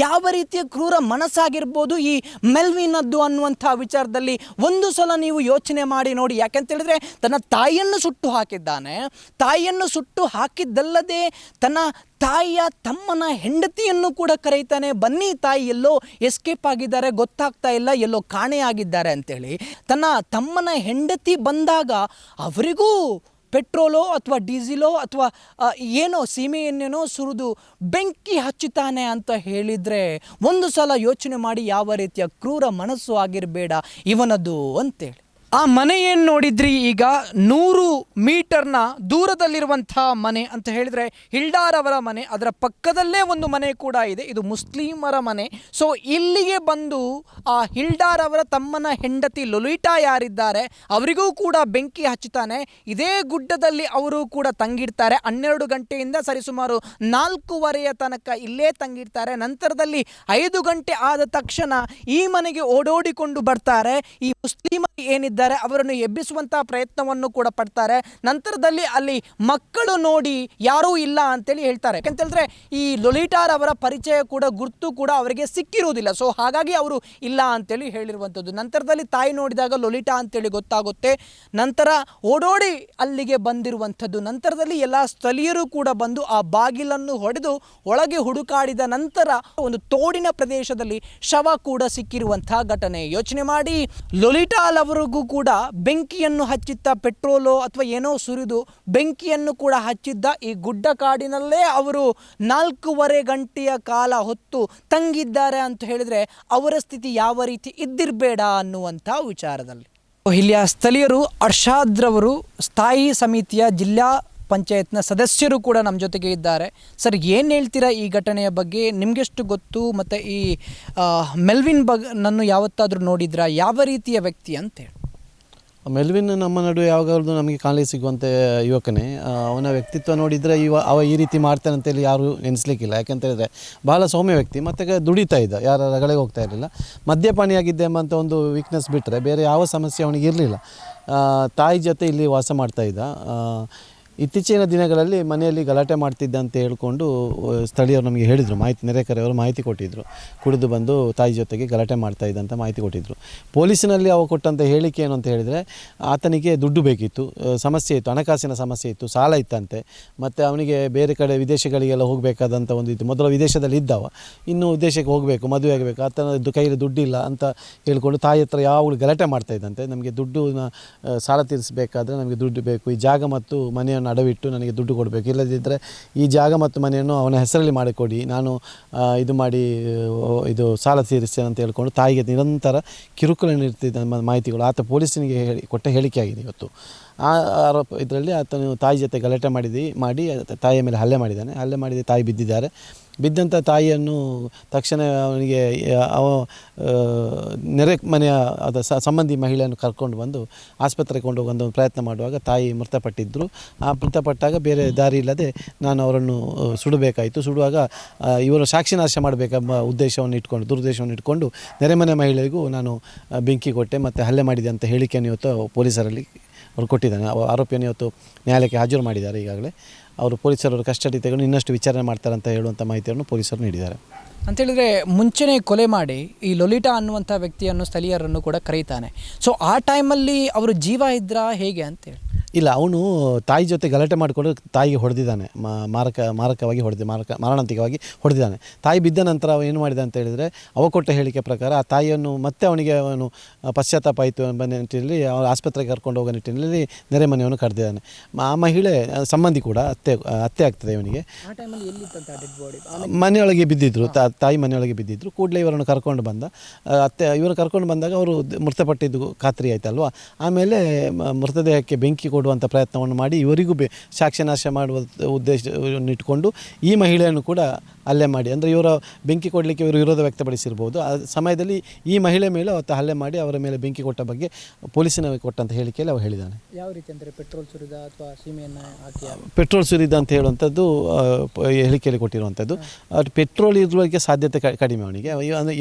ಯಾವ ರೀತಿಯ ಕ್ರೂರ ಮನಸ್ಸಾಗಿರ್ಬೋದು ಈ ಮೆಲ್ವಿನದ್ದು ಅನ್ನುವಂಥ ವಿಚಾರದಲ್ಲಿ ಒಂದು ಸಲ ನೀವು ಯೋಚನೆ ಮಾಡಿ ನೋಡಿ. ಯಾಕೆಂತ ಹೇಳಿದ್ರೆ ತನ್ನ ತಾಯಿಯನ್ನು ಸುಟ್ಟು ಹಾಕಿದ್ದಾನೆ. ತಾಯಿಯನ್ನು ಸುಟ್ಟು ಹಾಕಿದ್ದಲ್ಲದೆ ತನ್ನ ತಾಯಿಯ ತಮ್ಮನ ಹೆಂಡತಿಯನ್ನು ಕೂಡ ಕರೀತಾನೆ. ಬನ್ನಿ ತಾಯಿ ಎಲ್ಲೋ ಎಸ್ಕೇಪ್ ಆಗಿದ್ದಾರೆ, ಗೊತ್ತಾಗ್ತಾ ಇಲ್ಲ, ಎಲ್ಲೋ ಕಾಣೆಯಾಗಿದ್ದಾರೆ ಅಂತೇಳಿ. ತನ್ನ ತಮ್ಮನ ಹೆಂಡತಿ ಬಂದಾಗ ಅವರಿಗೂ ಪೆಟ್ರೋಲೋ ಅಥವಾ ಡೀಸೆಲೋ ಅಥವಾ ಏನೋ ಸೀಮೆ ಎಣ್ಣೆನೋ ಸುರಿದು ಬೆಂಕಿ ಹಚ್ಚುತ್ತಾನೆ ಅಂತ ಹೇಳಿದರೆ ಒಂದು ಸಲ ಯೋಚನೆ ಮಾಡಿ ಯಾವ ರೀತಿಯ ಕ್ರೂರ ಮನಸ್ಸು ಆಗಿರಬೇಡ ಇವನದು ಅಂತೇಳಿ. ಆ ಮನೆ ಏನು ನೋಡಿದ್ರಿ ಈಗ 100 ಮೀಟರ್ನ ದೂರದಲ್ಲಿರುವಂಥ ಮನೆ ಅಂತ ಹೇಳಿದರೆ ಹಿಲ್ಡಾರ್ ಅವರ ಮನೆ. ಅದರ ಪಕ್ಕದಲ್ಲೇ ಒಂದು ಮನೆ ಕೂಡ ಇದೆ, ಇದು ಮುಸ್ಲಿಮರ ಮನೆ. ಸೊ ಇಲ್ಲಿಗೆ ಬಂದು ಆ ಹಿಲ್ಡಾರ್ ಅವರ ತಮ್ಮನ ಹೆಂಡತಿ ಲೊಲಿಟಾ ಯಾರಿದ್ದಾರೆ ಅವರಿಗೂ ಕೂಡ ಬೆಂಕಿ ಹಚ್ಚುತ್ತಾನೆ. ಇದೇ ಗುಡ್ಡದಲ್ಲಿ ಅವರು ಕೂಡ ತಂಗಿಡ್ತಾರೆ. 12 ಗಂಟೆಯಿಂದ ಸರಿಸುಮಾರು 4:15 ತನಕ ಇಲ್ಲೇ ತಂಗಿಡ್ತಾರೆ. ನಂತರದಲ್ಲಿ 5 ಗಂಟೆ ಆದ ತಕ್ಷಣ ಈ ಮನೆಗೆ ಓಡೋಡಿಕೊಂಡು ಬರ್ತಾರೆ. ಈ ಮುಸ್ಲಿಮ ಏನಿದ್ದಾರೆ ಅವರನ್ನು ಎಬ್ಬಿಸುವಂತಹ ಪ್ರಯತ್ನವನ್ನು ಕೂಡ ಪಡ್ತಾರೆ. ನಂತರದಲ್ಲಿ ಅಲ್ಲಿ ಮಕ್ಕಳು ನೋಡಿ ಯಾರೂ ಇಲ್ಲ ಅಂತೇಳಿ ಹೇಳ್ತಾರೆ. ಯಾಕಂತೇಳಿದ್ರೆ ಈ ಲೊಲಿಟಾರವರ ಪರಿಚಯ ಕೂಡ ಗುರ್ತು ಕೂಡ ಅವರಿಗೆ ಸಿಕ್ಕಿರುವುದಿಲ್ಲ. ಸೊ ಹಾಗಾಗಿ ಅವರು ಇಲ್ಲ ಅಂತೇಳಿ ಹೇಳಿರುವಂಥದ್ದು. ನಂತರದಲ್ಲಿ ತಾಯಿ ನೋಡಿದಾಗ ಲೊಲಿಟಾ ಅಂತೇಳಿ ಗೊತ್ತಾಗುತ್ತೆ. ನಂತರ ಓಡೋಡಿ ಅಲ್ಲಿಗೆ ಬಂದಿರುವಂಥದ್ದು. ನಂತರದಲ್ಲಿ ಎಲ್ಲ ಸ್ಥಳೀಯರು ಕೂಡ ಬಂದು ಆ ಬಾಗಿಲನ್ನು ಹೊಡೆದು ಒಳಗೆ ಹುಡುಕಾಡಿದ ನಂತರ ಒಂದು ತೋಡಿನ ಪ್ರದೇಶದಲ್ಲಿ ಶವ ಕೂಡ ಸಿಕ್ಕಿರುವಂತಹ ಘಟನೆ. ಯೋಚನೆ ಮಾಡಿ, ಲೊಲಿಟಾಲ್ ಅವರಿಗೂ ಕೂಡ ಬೆಂಕಿಯನ್ನು ಹಚ್ಚಿದ್ದ, ಪೆಟ್ರೋಲು ಅಥವಾ ಏನೋ ಸುರಿದು ಬೆಂಕಿಯನ್ನು ಕೂಡ ಹಚ್ಚಿದ್ದ ಈ ಗುಡ್ಡ ಕಾಡಿನಲ್ಲೇ ಅವರು 4.5 ಗಂಟೆಯ ಕಾಲ ಹೊತ್ತು ತಂಗಿದ್ದಾರೆ ಅಂತ ಹೇಳಿದ್ರೆ ಅವರ ಸ್ಥಿತಿ ಯಾವ ರೀತಿ ಇದ್ದಿರಬೇಡ ಅನ್ನುವಂಥ ವಿಚಾರದಲ್ಲಿ ಇಲ್ಲಿಯ ಸ್ಥಳೀಯರು ಅರ್ಷಾದ್ರವರು ಸ್ಥಾಯಿ ಸಮಿತಿಯ ಜಿಲ್ಲಾ ಪಂಚಾಯತ್ನ ಸದಸ್ಯರು ಕೂಡ ನಮ್ಮ ಜೊತೆಗೆ ಇದ್ದಾರೆ. ಸರ್, ಏನು ಹೇಳ್ತೀರಾ ಈ ಘಟನೆಯ ಬಗ್ಗೆ? ನಿಮಗೆಷ್ಟು ಗೊತ್ತು? ಮತ್ತು ಈ ಮೆಲ್ವಿನ್ ನನ್ನ ಯಾವತ್ತಾದರೂ ನೋಡಿದ್ರಾ? ಯಾವ ರೀತಿಯ ವ್ಯಕ್ತಿ ಅಂತೇಳಿ? ಮೆಲ್ವಿನ್ ನಮ್ಮ ನಡುವೆ ಯಾವಾಗಲೂ ನಮಗೆ ಕಾಣಲಿ ಸಿಗುವಂಥ ಯುವಕನೇ. ಅವನ ವ್ಯಕ್ತಿತ್ವ ನೋಡಿದರೆ ಅವ ಈ ರೀತಿ ಮಾಡ್ತಾನೆ ಅಂತೇಳಿ ಯಾರೂ ನೆನೆಸ್ಲಿಕ್ಕಿಲ್ಲ. ಯಾಕೆಂತೇಳಿದರೆ ಭಾಳ ಸೌಮ್ಯ ವ್ಯಕ್ತಿ, ಮತ್ತು ದುಡಿತಾ ಇದ್ದ, ಯಾರ ರಗಳೆಗೆ ಹೋಗ್ತಾ ಇರಲಿಲ್ಲ. ಮದ್ಯಪಾನಿಯಾಗಿದ್ದೆ ಎಂಬಂಥ ಒಂದು ವೀಕ್ನೆಸ್ ಬಿಟ್ಟರೆ ಬೇರೆ ಯಾವ ಸಮಸ್ಯೆ ಅವನಿಗೆ ಇರಲಿಲ್ಲ. ತಾಯಿ ಜೊತೆ ಇಲ್ಲಿ ವಾಸ ಮಾಡ್ತಾ ಇದ್ದ. ಇತ್ತೀಚಿನ ದಿನಗಳಲ್ಲಿ ಮನೆಯಲ್ಲಿ ಗಲಾಟೆ ಮಾಡ್ತಿದ್ದ ಅಂತ ಹೇಳ್ಕೊಂಡು ಸ್ಥಳೀಯರು ನಮಗೆ ಹೇಳಿದರು, ನೆರೆಕರೆಯವರು ಮಾಹಿತಿ ಕೊಟ್ಟಿದ್ದರು. ಕುಡಿದು ಬಂದು ತಾಯಿ ಜೊತೆಗೆ ಗಲಾಟೆ ಮಾಡ್ತಾ ಇದ್ದ ಅಂತ ಮಾಹಿತಿ ಕೊಟ್ಟಿದ್ದರು. ಪೊಲೀಸಿನಲ್ಲಿ ಅವ ಕೊಟ್ಟಂಥ ಹೇಳಿಕೆ ಏನು ಅಂತ ಹೇಳಿದರೆ, ಆತನಿಗೆ ದುಡ್ಡು ಬೇಕಿತ್ತು, ಸಮಸ್ಯೆ ಇತ್ತು, ಹಣಕಾಸಿನ ಸಮಸ್ಯೆ ಇತ್ತು, ಸಾಲ ಇತ್ತಂತೆ. ಮತ್ತು ಅವನಿಗೆ ಬೇರೆ ಕಡೆ ವಿದೇಶಗಳಿಗೆಲ್ಲ ಹೋಗಬೇಕಾದಂಥ ಒಂದು ಇತ್ತು. ಮೊದಲು ವಿದೇಶದಲ್ಲಿ ಇದ್ದವ, ಇನ್ನು ವಿದೇಶಕ್ಕೆ ಹೋಗಬೇಕು, ಮದುವೆ ಆಗಬೇಕು, ಆತನ ಕೈಯಲ್ಲಿ ದುಡ್ಡಿಲ್ಲ ಅಂತ ಹೇಳ್ಕೊಂಡು ತಾಯಿ ಹತ್ರ ಯಾವಾಗಲೂ ಗಲಾಟೆ ಮಾಡ್ತಾ ಇದ್ದಂತೆ. ನಮಗೆ ದುಡ್ಡು ಸಾಲ ತೀರಿಸಬೇಕಾದ್ರೆ ನಮಗೆ ದುಡ್ಡು ಬೇಕು, ಈ ಜಾಗ ಮತ್ತು ಮನೆಯನ್ನು ಅಡವಿಟ್ಟು ನನಗೆ ದುಡ್ಡು ಕೊಡಬೇಕು, ಇಲ್ಲದಿದ್ದರೆ ಈ ಜಾಗ ಮತ್ತು ಮನೆಯನ್ನು ಅವನ ಹೆಸರಲ್ಲಿ ಮಾಡಿಕೊಡಿ, ನಾನು ಇದು ಸಾಲ ತೀರಿಸ್ತೇನೆ ಅಂತ ಹೇಳ್ಕೊಂಡು ತಾಯಿಗೆ ನಿರಂತರ ಕಿರುಕುಳ ನೀಡ್ತಿದ್ದ ಮಾಹಿತಿಗಳು ಆತ ಪೊಲೀಸನಿಗೆ ಕೊಟ್ಟ ಹೇಳಿಕೆ ಆಗಿದೆ ಇವತ್ತು. ಆ ಆರೋಪ ಇದರಲ್ಲಿ ಆತನು ತಾಯಿ ಜೊತೆ ಗಲಾಟೆ ಮಾಡಿ ತಾಯಿಯ ಮೇಲೆ ಹಲ್ಲೆ ಮಾಡಿದ ತಾಯಿ ಬಿದ್ದಿದ್ದಾರೆ. ಬಿದ್ದಂಥ ತಾಯಿಯನ್ನು ತಕ್ಷಣ ಅವನಿಗೆ ನೆರೆ ಮನೆಯ ಸಂಬಂಧಿ ಮಹಿಳೆಯನ್ನು ಕರ್ಕೊಂಡು ಬಂದು ಆಸ್ಪತ್ರೆಗೆ ಕೊಂಡು ಹೋಗೋ ಒಂದು ಪ್ರಯತ್ನ ಮಾಡುವಾಗ ತಾಯಿ ಮೃತಪಟ್ಟಿದ್ದರು. ಆ ಮೃತಪಟ್ಟಾಗ ಬೇರೆ ದಾರಿ ಇಲ್ಲದೆ ನಾನು ಅವರನ್ನು ಸುಡಬೇಕಾಯಿತು. ಸುಡುವಾಗ ಇವರು ಸಾಕ್ಷಿನಾಶ ಮಾಡಬೇಕೆಂಬ ದುರುದ್ದೇಶವನ್ನು ಇಟ್ಕೊಂಡು ನೆರೆಮನೆ ಮಹಿಳೆಗೂ ನಾನು ಬೆಂಕಿ ಕೊಟ್ಟೆ ಮತ್ತು ಹಲ್ಲೆ ಮಾಡಿದೆ ಅಂತ ಹೇಳಿಕೆಯನ್ನು ಇವತ್ತು ಪೊಲೀಸರಲ್ಲಿ ಅವರು ಕೊಟ್ಟಿದ್ದಾನೆ. ಆರೋಪಿಯನ್ನು ಇವತ್ತು ನ್ಯಾಯಾಲಯಕ್ಕೆ ಹಾಜರು ಮಾಡಿದ್ದಾರೆ. ಈಗಾಗಲೇ ಅವರು ಪೊಲೀಸರವರು ಕಸ್ಟಡಿ ತೆಗೆದು ಇನ್ನಷ್ಟು ವಿಚಾರಣೆ ಮಾಡ್ತಾರೆ ಅಂತ ಹೇಳುವಂಥ ಮಾಹಿತಿಯನ್ನು ಪೊಲೀಸರು ನೀಡಿದ್ದಾರೆ. ಅಂತೇಳಿದರೆ ಮುಂಚೆನೇ ಕೊಲೆ ಮಾಡಿ ಈ ಲೊಲಿಟಾ ಅನ್ನುವಂಥ ವ್ಯಕ್ತಿಯನ್ನು ಸ್ಥಳೀಯರನ್ನು ಕೂಡ ಕರೀತಾನೆ. ಸೊ ಆ ಟೈಮಲ್ಲಿ ಅವರು ಜೀವ ಇದ್ರಾ ಹೇಗೆ ಅಂತೇಳಿ? ಇಲ್ಲ, ಅವನು ತಾಯಿ ಜೊತೆ ಗಲಾಟೆ ಮಾಡಿಕೊಂಡು ತಾಯಿಗೆ ಹೊಡೆದಿದ್ದಾನೆ, ಮಾರಕವಾಗಿ ಮಾರಣಾಂತಿಕವಾಗಿ ಹೊಡೆದಿದ್ದಾನೆ. ತಾಯಿ ಬಿದ್ದ ನಂತರ ಅವ ಏನು ಮಾಡಿದ ಅಂತ ಹೇಳಿದರೆ, ಅವ ಕೊಟ್ಟ ಹೇಳಿಕೆ ಪ್ರಕಾರ ಆ ತಾಯಿಯನ್ನು ಮತ್ತೆ ಅವನು ಪಶ್ಚಾತ್ತಾಪ ಆಯಿತು ಎಂಬ ನಿಟ್ಟಿನಲ್ಲಿ ಆಸ್ಪತ್ರೆಗೆ ಕರ್ಕೊಂಡು ಹೋಗೋ ನಿಟ್ಟಿನಲ್ಲಿ ನೆರೆ ಮನೆಯನ್ನು ಕರೆದಿದ್ದಾನೆ. ಆ ಮಹಿಳೆ ಸಂಬಂಧಿ ಕೂಡ ಅತ್ತೆ ಆಗ್ತದೆ ಇವನಿಗೆ. ಮನೆಯೊಳಗೆ ಬಿದ್ದಿದ್ದರು, ತಾಯಿ ಮನೆಯೊಳಗೆ ಬಿದ್ದಿದ್ದರು. ಕೂಡಲೇ ಇವರನ್ನು ಕರ್ಕೊಂಡು ಬಂದ. ಇವರು ಕರ್ಕೊಂಡು ಬಂದಾಗ ಅವರು ಮೃತಪಟ್ಟಿದ್ದು ಖಾತ್ರಿ ಆಯ್ತಲ್ವ. ಆಮೇಲೆ ಮೃತದೇಹಕ್ಕೆ ಬೆಂಕಿ ಕೊಡುವಂಥ ಪ್ರಯತ್ನವನ್ನು ಮಾಡಿ ಇವರಿಗೂ ಸಾಕ್ಷ್ಯನಾಶ ಮಾಡುವ ಉದ್ದೇಶವನ್ನು ಇಟ್ಕೊಂಡು ಈ ಮಹಿಳೆಯನ್ನು ಕೂಡ ಹಲ್ಲೆ ಮಾಡಿ, ಅಂದರೆ ಇವರ ಬೆಂಕಿ ಕೊಡಲಿಕ್ಕೆ ಇವರು ವಿರೋಧ ವ್ಯಕ್ತಪಡಿಸಿರ್ಬೋದು. ಆ ಸಮಯದಲ್ಲಿ ಈ ಮಹಿಳೆ ಮೇಲೆ ಅವತ್ತು ಹಲ್ಲೆ ಮಾಡಿ ಅವರ ಮೇಲೆ ಬೆಂಕಿ ಕೊಟ್ಟ ಬಗ್ಗೆ ಪೊಲೀಸಿನ ಕೊಟ್ಟಂಥ ಹೇಳಿಕೆಯಲ್ಲಿ ಅವರು ಹೇಳಿದ್ದಾನೆ. ಯಾವ ರೀತಿ ಅಂದರೆ ಪೆಟ್ರೋಲ್ ಸುರಿದ ಅಥವಾ ಸೀಮೆಯನ್ನು ಹಾಕಿ? ಪೆಟ್ರೋಲ್ ಸುರಿದ ಅಂತ ಹೇಳುವಂಥದ್ದು ಹೇಳಿಕೆಯಲ್ಲಿ ಕೊಟ್ಟಿರುವಂಥದ್ದು. ಪೆಟ್ರೋಲ್ ಇರುವುದಕ್ಕೆ ಸಾಧ್ಯತೆ ಕಡಿಮೆ ಅವನಿಗೆ.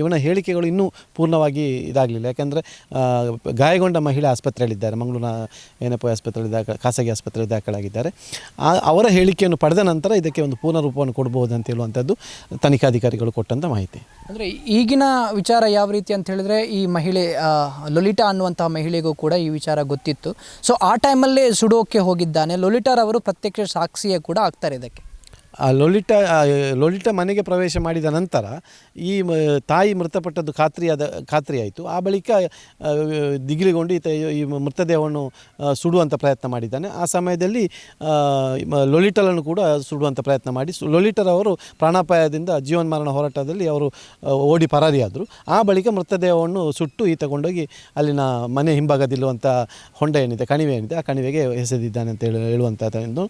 ಇವನ ಹೇಳಿಕೆಗಳು ಇನ್ನೂ ಪೂರ್ಣವಾಗಿ ಇದಾಗಲಿಲ್ಲ. ಯಾಕೆಂದರೆ ಗಾಯಗೊಂಡ ಮಹಿಳೆ ಆಸ್ಪತ್ರೆಯಲ್ಲಿದ್ದಾರೆ, ಮಂಗಳೂರಿನ ಏನಪ್ಪ ಆಸ್ಪತ್ರೆಯಲ್ಲಿ ಖಾಸಗಿ ಆಸ್ಪತ್ರೆಯಲ್ಲಿ ದಾಖಲಾಗಿದ್ದಾರೆ. ಅವರ ಹೇಳಿಕೆಯನ್ನು ಪಡೆದ ನಂತರ ಇದಕ್ಕೆ ಒಂದು ಪೂರ್ಣ ರೂಪವನ್ನು ಕೊಡಬಹುದು ಅಂತ ಹೇಳುವಂಥದ್ದು ತನಿಖಾಧಿಕಾರಿಗಳು ಕೊಟ್ಟಂಥ ಮಾಹಿತಿ. ಅಂದರೆ ಈಗಿನ ವಿಚಾರ ಯಾವ ರೀತಿ ಅಂತ ಹೇಳಿದ್ರೆ, ಈ ಮಹಿಳೆ ಲೊಲಿಟಾ ಅನ್ನುವಂತಹ ಮಹಿಳೆಗೂ ಕೂಡ ಈ ವಿಚಾರ ಗೊತ್ತಿತ್ತು. ಸೊ ಆ ಟೈಮಲ್ಲೇ ಸುಡೋಕ್ಕೆ ಹೋಗಿದ್ದಾನೆ. ಲೊಲಿಟಾರವರು ಪ್ರತ್ಯಕ್ಷ ಸಾಕ್ಷಿಯೇ ಕೂಡ ಆಗ್ತಾರೆ ಇದಕ್ಕೆ. ಲೊಲಿಟಾ ಮನೆಗೆ ಪ್ರವೇಶ ಮಾಡಿದ ನಂತರ ಈ ತಾಯಿ ಮೃತಪಟ್ಟದ್ದು ಖಾತ್ರಿ ಆಯಿತು. ಆ ಬಳಿಕ ದಿಗಿಲಿಗೊಂಡು ಈ ಮೃತದೇಹವನ್ನು ಸುಡುವಂಥ ಪ್ರಯತ್ನ ಮಾಡಿದ್ದಾನೆ. ಆ ಸಮಯದಲ್ಲಿ ಲೊಲಿಟಲನ್ನು ಕೂಡ ಸುಡುವಂಥ ಪ್ರಯತ್ನ ಮಾಡಿ ಲೊಲಿಟರವರು ಪ್ರಾಣಾಪಾಯದಿಂದ ಜೀವನ್ಮರಣ ಹೋರಾಟದಲ್ಲಿ ಅವರು ಓಡಿ ಪರಾರಿಯಾದರು. ಆ ಬಳಿಕ ಮೃತದೇಹವನ್ನು ಸುಟ್ಟು ತಗೊಂಡೋಗಿ ಅಲ್ಲಿನ ಮನೆ ಹಿಂಭಾಗದಿರುವಂಥ ಹೊಂಡ ಏನಿದೆ, ಕಣಿವೆ ಏನಿದೆ, ಆ ಕಣಿವೆಗೆ ಎಸೆದಿದ್ದಾನೆ ಅಂತ ಹೇಳುವಂಥದ್ದು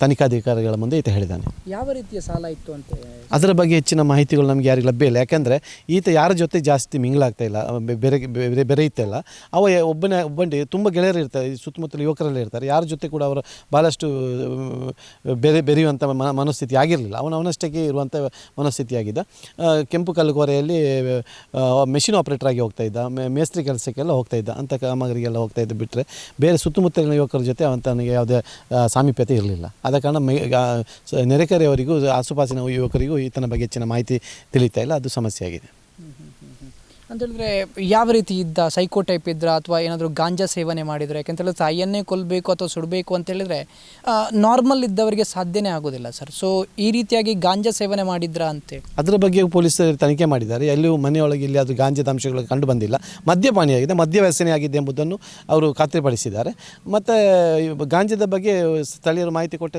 ತನಿಖಾಧಿಕಾರಿಗಳ ಮುಂದೆ ಹೇಳಿದ್ದಾನೆ. ಯಾವ ರೀತಿಯ ಸಾಲ ಇತ್ತು ಅಂತ? ಅದರ ಬಗ್ಗೆ ಹೆಚ್ಚಿನ ಮಾಹಿತಿಗಳು ನಮಗೆ ಯಾರಿಗೆ ಲಭ್ಯ ಇಲ್ಲ. ಯಾಕೆಂದರೆ ಈತ ಯಾರ ಜೊತೆ ಜಾಸ್ತಿ ಮಿಂಗ್ಲಾಗ್ತಾ ಇಲ್ಲ, ಬೆರೆಯುತ್ತಾ ಇಲ್ಲ. ಒಬ್ಬನೇ ತುಂಬ ಗೆಳೆಯರು ಇರ್ತಾರೆ, ಸುತ್ತಮುತ್ತಲ ಯುವಕರಲ್ಲಿ ಇರ್ತಾರೆ. ಯಾರ ಜೊತೆ ಕೂಡ ಅವರು ಭಾಳಷ್ಟು ಬೆರೆಯುವಂಥ ಮನಸ್ಥಿತಿ ಆಗಿರಲಿಲ್ಲ. ಅವನಷ್ಟಕ್ಕೆ ಇರುವಂಥ ಮನಸ್ಥಿತಿಯಾಗಿದ್ದ. ಕೆಂಪು ಕಲ್ಲುಕೋರೆಯಲ್ಲಿ ಮೆಷಿನ್ ಆಪ್ರೇಟರ್ ಆಗಿ ಹೋಗ್ತಾ ಇದ್ದ, ಮೇಸ್ತ್ರಿ ಕೆಲಸಕ್ಕೆಲ್ಲ ಹೋಗ್ತಾ ಇದ್ದ, ಅಂಥ ಕಾಮಗಾರಿಗೆಲ್ಲ ಹೋಗ್ತಾ ಇದ್ದ. ಬಿಟ್ಟರೆ ಬೇರೆ ಸುತ್ತಮುತ್ತಲಿನ ಯುವಕರ ಜೊತೆ ಅವನಿಗೆ ಯಾವುದೇ ಸಾಮೀಪ್ಯತೆ ಇರಲಿಲ್ಲ. ಆದ ಕಾರಣ ನೆರೆಕೆರೆಯವರಿಗೂ ಆಸುಪಾಸಿನ ಯುವಕರಿಗೂ ಈತನ ಬಗ್ಗೆ ಹೆಚ್ಚಿನ ಮಾಹಿತಿ ತಿಳಿತಾ ಇಲ್ಲ. ಅದು ಸಮಸ್ಯೆ ಆಗಿದೆ. ಅಂತ ಹೇಳಿದ್ರೆ ಯಾವ ರೀತಿ ಇದ್ದ? ಸೈಕೋ ಟೈಪ್ ಇದ್ರಾ ಅಥವಾ ಏನಾದರೂ ಗಾಂಜಾ ಸೇವನೆ ಮಾಡಿದರೆ? ಯಾಕೆಂತೇಳಿದ್ರೆ ತಾಯಿಯನ್ನೇ ಕೊಲ್ಲಬೇಕು ಅಥವಾ ಸುಡಬೇಕು ಅಂತೇಳಿದರೆ ನಾರ್ಮಲ್ ಇದ್ದವರಿಗೆ ಸಾಧ್ಯನೇ ಆಗೋದಿಲ್ಲ ಸರ್. ಸೊ ಈ ರೀತಿಯಾಗಿ ಗಾಂಜಾ ಸೇವನೆ ಮಾಡಿದ್ರಾ ಅಂತೇಳಿ ಅದರ ಬಗ್ಗೆ ಪೊಲೀಸರು ತನಿಖೆ ಮಾಡಿದ್ದಾರೆ. ಎಲ್ಲಿಯೂ ಮನೆಯೊಳಗೆ ಇಲ್ಲಿ ಅದು ಗಾಂಜಾದ ಅಂಶಗಳು ಕಂಡು ಬಂದಿಲ್ಲ. ಮದ್ಯಪಾನಿಯಾಗಿದೆ, ಮದ್ಯವ್ಯಸನೆ ಆಗಿದೆ ಎಂಬುದನ್ನು ಅವರು ಖಾತ್ರಿಪಡಿಸಿದ್ದಾರೆ. ಮತ್ತು ಗಾಂಜಾದ ಬಗ್ಗೆ ಸ್ಥಳೀಯರು ಮಾಹಿತಿ ಕೊಟ್ಟ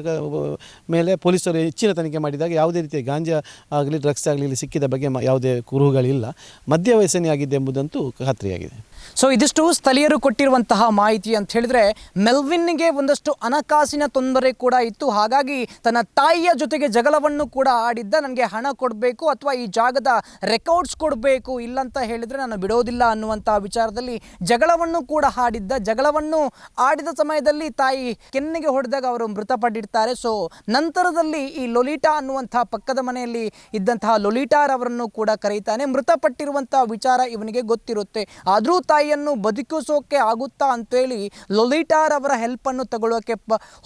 ಮೇಲೆ ಪೊಲೀಸರು ಹೆಚ್ಚಿನ ತನಿಖೆ ಮಾಡಿದಾಗ ಯಾವುದೇ ರೀತಿಯ ಗಾಂಜಾ ಆಗಲಿ ಡ್ರಗ್ಸ್ ಆಗಲಿ ಇಲ್ಲಿ ಸಿಕ್ಕಿದ ಬಗ್ಗೆ ಯಾವುದೇ ಕುರುಹುಗಳಿಲ್ಲ. ಮದ್ಯವ್ಯಸನೆ ಆಗಿದೆ ಎಂಬುದಂತೂ ಖಾತ್ರಿಯಾಗಿದೆ. ಸೊ ಇದಿಷ್ಟು ಸ್ಥಳೀಯರು ಕೊಟ್ಟಿರುವಂತಹ ಮಾಹಿತಿ ಅಂತ ಹೇಳಿದ್ರೆ, ಮೆಲ್ವಿನ್ಗೆ ಒಂದಷ್ಟು ಹಣಕಾಸಿನ ತೊಂದರೆ ಕೂಡ ಇತ್ತು. ಹಾಗಾಗಿ ತನ್ನ ತಾಯಿಯ ಜೊತೆಗೆ ಜಗಳವನ್ನು ಕೂಡ ಆಡಿದ್ದ. ನನಗೆ ಹಣ ಕೊಡಬೇಕು ಅಥವಾ ಈ ಜಾಗದ ರೆಕಾರ್ಡ್ಸ್ ಕೊಡಬೇಕು, ಇಲ್ಲಂತ ಹೇಳಿದರೆ ನಾನು ಬಿಡೋದಿಲ್ಲ ಅನ್ನುವಂಥ ವಿಚಾರದಲ್ಲಿ ಜಗಳವನ್ನು ಕೂಡ ಆಡಿದ್ದ. ಜಗಳವನ್ನು ಆಡಿದ ಸಮಯದಲ್ಲಿ ತಾಯಿ ಕೆನ್ನೆಗೆ ಹೊಡೆದಾಗ ಅವರು ಮೃತಪಟ್ಟಿರ್ತಾರೆ. ಸೊ ನಂತರದಲ್ಲಿ ಈ ಲೊಲಿಟಾ ಅನ್ನುವಂಥ ಪಕ್ಕದ ಮನೆಯಲ್ಲಿ ಇದ್ದಂತಹ ಲೊಲಿಟಾರವರನ್ನು ಕೂಡ ಕರೀತಾನೆ. ಮೃತಪಟ್ಟಿರುವಂಥ ವಿಚಾರ ಇವನಿಗೆ ಗೊತ್ತಿರುತ್ತೆ. ಆದರೂ ತಾಯಿಯನ್ನು ಬದುಕಿಸೋಕೆ ಆಗುತ್ತಾ ಅಂತೇಳಿ ಲೊಲಿಟಾರ್ ಅವರ ಹೆಲ್ಪನ್ನು ತಗೊಳ್ಳೋಕೆ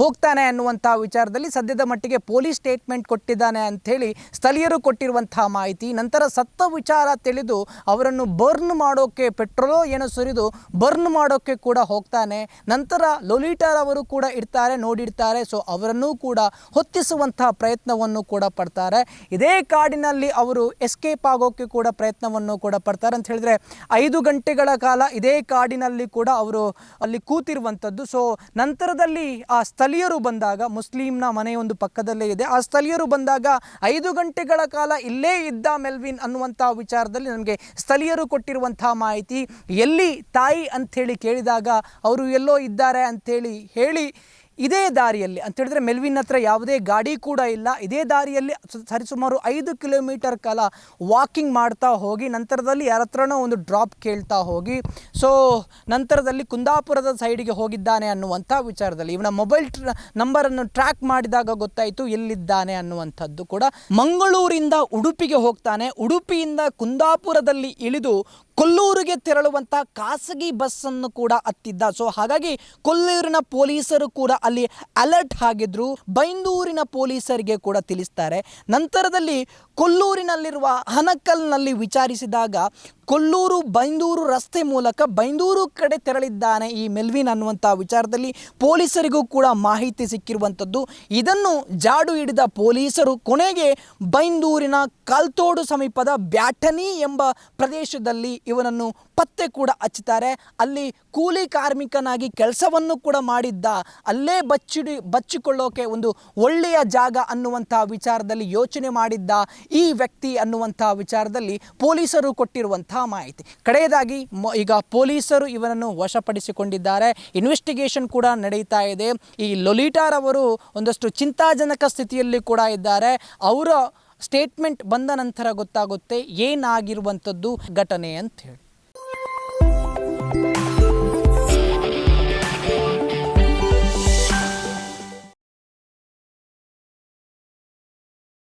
ಹೋಗ್ತಾನೆ ಅನ್ನುವಂಥ ವಿಚಾರದಲ್ಲಿ ಸದ್ಯದ ಮಟ್ಟಿಗೆ ಪೊಲೀಸ್ ಸ್ಟೇಟ್ಮೆಂಟ್ ಕೊಟ್ಟಿದ್ದಾನೆ ಅಂಥೇಳಿ ಸ್ಥಳೀಯರು ಕೊಟ್ಟಿರುವಂತಹ ಮಾಹಿತಿ. ನಂತರ ಸತ್ತ ವಿಚಾರ ತಿಳಿದು ಅವರನ್ನು ಬರ್ನ್ ಮಾಡೋಕ್ಕೆ ಪೆಟ್ರೋಲೋ ಏನೋ ಸುರಿದು ಬರ್ನ್ ಮಾಡೋಕ್ಕೆ ಕೂಡ ಹೋಗ್ತಾನೆ. ನಂತರ ಲೊಲಿಟಾರ್ ಅವರು ಕೂಡ ಇರ್ತಾರೆ, ನೋಡಿರ್ತಾರೆ. ಸೊ ಅವರನ್ನು ಕೂಡ ಹೊತ್ತಿಸುವಂತಹ ಪ್ರಯತ್ನವನ್ನು ಕೂಡ ಪಡ್ತಾರೆ. ಇದೇ ಕಾಡಿನಲ್ಲಿ ಅವರು ಎಸ್ಕೇಪ್ ಆಗೋಕ್ಕೆ ಕೂಡ ಪ್ರಯತ್ನವನ್ನು ಕೂಡ ಪಡ್ತಾರೆ. ಅಂತ ಹೇಳಿದ್ರೆ 5 ಗಂಟೆಗಳ ಕಾಲ ಇದೇ ಕಾಡಿನಲ್ಲಿ ಕೂಡ ಅವರು ಅಲ್ಲಿ ಕೂತಿರುವಂಥದ್ದು. ಸೊ ನಂತರದಲ್ಲಿ ಆ ಸ್ಥಳೀಯರು ಬಂದಾಗ, ಮುಸ್ಲಿಂನ ಮನೆಯೊಂದು ಪಕ್ಕದಲ್ಲೇ ಇದೆ, ಆ ಸ್ಥಳೀಯರು ಬಂದಾಗ 5 ಗಂಟೆಗಳ ಕಾಲ ಇಲ್ಲೇ ಇದ್ದ ಮೆಲ್ವಿನ್ ಅನ್ನುವಂಥ ವಿಚಾರದಲ್ಲಿ ನಮಗೆ ಸ್ಥಳೀಯರು ಕೊಟ್ಟಿರುವಂಥ ಮಾಹಿತಿ. ಎಲ್ಲಿ ತಾಯಿ ಅಂಥೇಳಿ ಕೇಳಿದಾಗ ಅವರು ಎಲ್ಲೋ ಇದ್ದಾರೆ ಅಂಥೇಳಿ ಹೇಳಿ ಇದೇ ದಾರಿಯಲ್ಲಿ ಅಂತ ಹೇಳಿದ್ರೆ ಮೆಲ್ವಿನ್ ಹತ್ರ ಯಾವುದೇ ಗಾಡಿ ಕೂಡ ಇಲ್ಲ. ಇದೇ ದಾರಿಯಲ್ಲಿ ಸರಿಸುಮಾರು 5 ಕಿಲೋಮೀಟರ್ ಕಾಲ ವಾಕಿಂಗ್ ಮಾಡ್ತಾ ಹೋಗಿ ನಂತರದಲ್ಲಿ ಯಾರ ಹತ್ರನೋ ಒಂದು ಡ್ರಾಪ್ ಕೇಳ್ತಾ ಹೋಗಿ ಸೊ ನಂತರದಲ್ಲಿ ಕುಂದಾಪುರದ ಸೈಡಿಗೆ ಹೋಗಿದ್ದಾನೆ ಅನ್ನುವಂಥ ವಿಚಾರದಲ್ಲಿ ಇವನ ಮೊಬೈಲ್ ನಂಬರನ್ನು ಟ್ರ್ಯಾಕ್ ಮಾಡಿದಾಗ ಗೊತ್ತಾಯಿತು ಎಲ್ಲಿದ್ದಾನೆ ಅನ್ನುವಂಥದ್ದು ಕೂಡ. ಮಂಗಳೂರಿಂದ ಉಡುಪಿಗೆ ಹೋಗ್ತಾನೆ. ಉಡುಪಿಯಿಂದ ಕುಂದಾಪುರದಲ್ಲಿ ಇಳಿದು ಕೊಲ್ಲೂರಿಗೆ ತೆರಳುವಂಥ ಖಾಸಗಿ ಬಸ್ಸನ್ನು ಕೂಡ ಹತ್ತಿದ್ದ. ಸೊ ಹಾಗಾಗಿ ಕೊಲ್ಲೂರಿನ ಪೊಲೀಸರು ಕೂಡ ಅಲ್ಲಿ ಅಲರ್ಟ್ ಆಗಿದ್ರು. ಬೈಂದೂರಿನ ಪೊಲೀಸರಿಗೆ ಕೂಡ ತಿಳಿಸ್ತಾರೆ. ನಂತರದಲ್ಲಿ ಕೊಲ್ಲೂರಿನಲ್ಲಿರುವ ಹನಕಲ್ನಲ್ಲಿ ವಿಚಾರಿಸಿದಾಗ ಕೊಲ್ಲೂರು ಬೈಂದೂರು ರಸ್ತೆ ಮೂಲಕ ಬೈಂದೂರು ಕಡೆ ತೆರಳಿದ್ದಾನೆ ಈ ಮೆಲ್ವಿನ್ ಅನ್ನುವಂಥ ವಿಚಾರದಲ್ಲಿ ಪೊಲೀಸರಿಗೂ ಕೂಡ ಮಾಹಿತಿ ಸಿಕ್ಕಿರುವಂಥದ್ದು. ಇದನ್ನು ಜಾಡು ಹಿಡಿದ ಪೊಲೀಸರು ಕೊನೆಗೆ ಬೈಂದೂರಿನ ಕಾಲ್ತೋಡು ಸಮೀಪದ ಬ್ಯಾಟನಿ ಎಂಬ ಪ್ರದೇಶದಲ್ಲಿ ಇವನನ್ನು ಪತ್ತೆ ಕೂಡ ಹಚ್ಚುತ್ತಾರೆ. ಅಲ್ಲಿ ಕೂಲಿ ಕಾರ್ಮಿಕನಾಗಿ ಕೆಲಸವನ್ನು ಕೂಡ ಮಾಡಿದ್ದ, ಅಲ್ಲೇ ಬಚ್ಚಿಕೊಳ್ಳೋಕೆ ಒಂದು ಒಳ್ಳೆಯ ಜಾಗ ಅನ್ನುವಂಥ ವಿಚಾರದಲ್ಲಿ ಯೋಚನೆ ಮಾಡಿದ್ದ ಈ ವ್ಯಕ್ತಿ ಅನ್ನುವಂಥ ವಿಚಾರದಲ್ಲಿ ಪೊಲೀಸರು ಕೊಟ್ಟಿರುವಂಥ ಮಾಹಿತಿ. ಕಡೆಯದಾಗಿ ಈಗ ಪೊಲೀಸರು ಇವನನ್ನು ವಶಪಡಿಸಿಕೊಂಡಿದ್ದಾರೆ. ಇನ್ವೆಸ್ಟಿಗೇಷನ್ ಕೂಡ ನಡೀತಾ ಇದೆ. ಈ ಲೊಲಿಟಾರ್ ಅವರು ಒಂದಷ್ಟು ಚಿಂತಾಜನಕ ಸ್ಥಿತಿಯಲ್ಲಿ ಕೂಡ ಇದ್ದಾರೆ. ಅವರ ಸ್ಟೇಟ್ಮೆಂಟ್ ಬಂದ ನಂತರ ಗೊತ್ತಾಗುತ್ತೆ ಏನಾಗಿರುವಂಥದ್ದು ಘಟನೆ ಅಂತ ಹೇಳಿ.